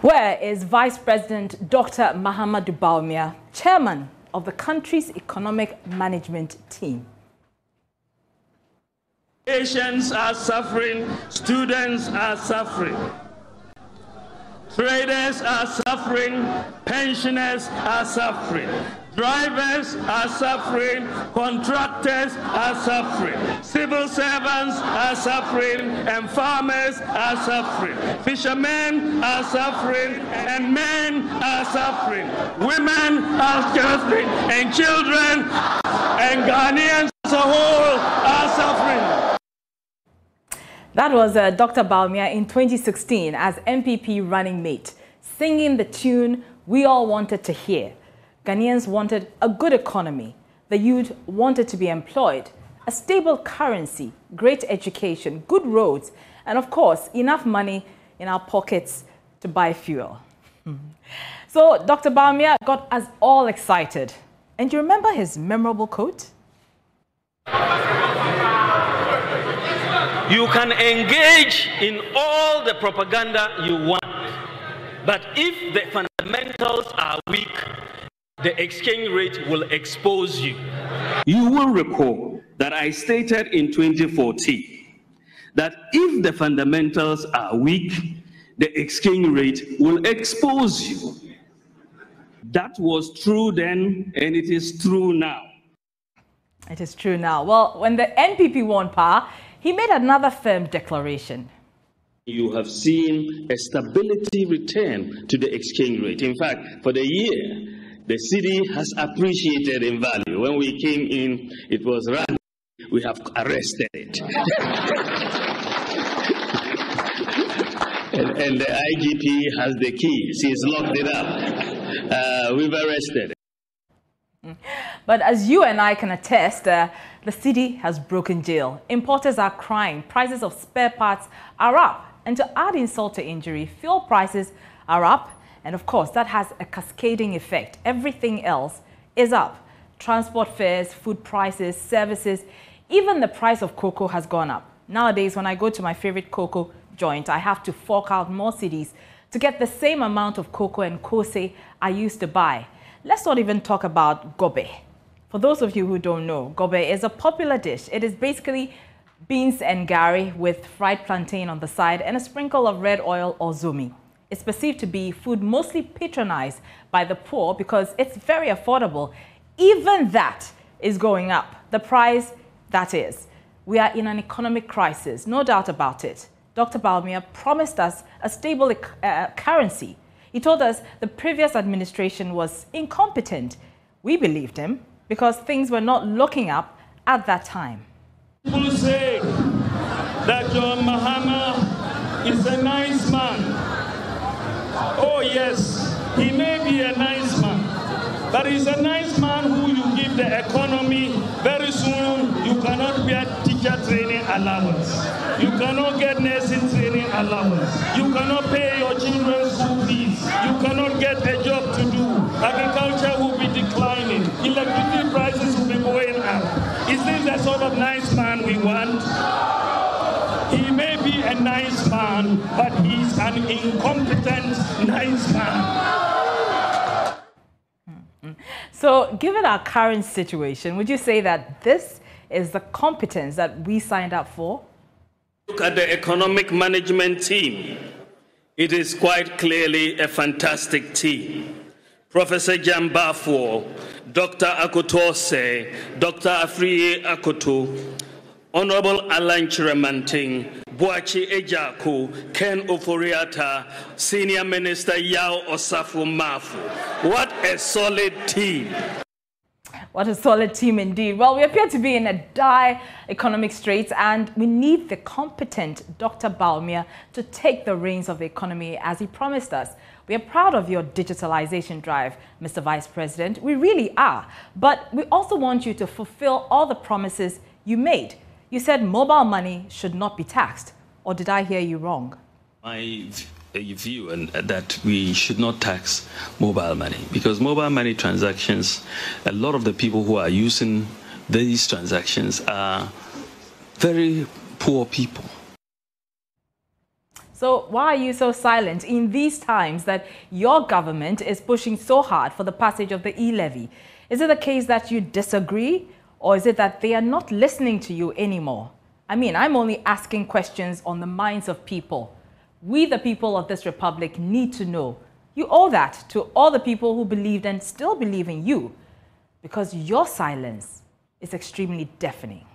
Where is Vice President Dr. Mahamudu Bawumia, chairman of the country's economic management team? Patients are suffering, students are suffering, traders are suffering, pensioners are suffering, drivers are suffering, contractors are suffering, civil servants are suffering, and farmers are suffering. Fishermen are suffering, and men are suffering. Women are suffering, and children and Ghanaians as a whole are suffering. That was Dr. Bawumia in 2016 as MPP running mate, singing the tune we all wanted to hear. Ghanaians wanted a good economy. The youth wanted to be employed, a stable currency, great education, good roads, and of course, enough money in our pockets to buy fuel. So Dr. Bawumia got us all excited. And you remember his memorable quote? You can engage in all the propaganda you want, but if the fundamentals are weak, the exchange rate will expose you. You will recall that I stated in 2014 that if the fundamentals are weak, the exchange rate will expose you. That was true then, and it is true now. It is true now. Well, when the NPP won power, he made another firm declaration. You have seen a stability return to the exchange rate. In fact, for the year, the city has appreciated in value. When we came in, it was run. We have arrested it. and the IGP has the keys. He's locked it up. We've arrested it. But as you and I can attest, the city has broken jail. Importers are crying. Prices of spare parts are up. And to add insult to injury, fuel prices are up. And of course, that has a cascading effect. Everything else is up. Transport fares, food prices, services, even the price of cocoa has gone up. Nowadays, when I go to my favorite cocoa joint, I have to fork out more cedis to get the same amount of cocoa and kose I used to buy. Let's not even talk about gobe. For those of you who don't know, gobe is a popular dish. It is basically beans and gari with fried plantain on the side and a sprinkle of red oil or zumi. It's perceived to be food mostly patronized by the poor because it's very affordable. Even that is going up. The price, that is. We are in an economic crisis, no doubt about it. Dr. Bawumia promised us a stable currency. He told us the previous administration was incompetent. We believed him because things were not looking up at that time. People say that John Mahama is a nice man. Oh yes, he may be a nice man, but he's a nice man who you give the economy. Very soon you cannot get teacher training allowance. You cannot get nursing training allowance. You cannot pay your children's school fees. You cannot get a job to do. Agriculture will be declining. Electricity prices will be going up. Is this the sort of nice man we want? He may be a nice man, but he's an incompetent nice man. So, given our current situation, would you say that this is the competence that we signed up for? Look at the economic management team. It is quite clearly a fantastic team. Professor Jambafo, Dr. Akotose, Dr. Afriye Akoto, Honorable Alan Chiramanting, Boachi Ejaku, Ken Oforiata, Senior Minister Yao Osafo Mafu. What a solid team. What a solid team indeed. Well, we appear to be in a dire economic straits and we need the competent Dr. Bawumia to take the reins of the economy as he promised us. We are proud of your digitalization drive, Mr. Vice President. We really are. But we also want you to fulfill all the promises you made. You said mobile money should not be taxed. Or did I hear you wrong? My view and that we should not tax mobile money because mobile money transactions, a lot of the people who are using these transactions are very poor people. So why are you so silent in these times that your government is pushing so hard for the passage of the e-levy? Is it the case that you disagree, or is it that they are not listening to you anymore? I mean, I'm only asking questions on the minds of people. We, the people of this republic, need to know. You owe that to all the people who believed and still believe in you, because your silence is extremely deafening.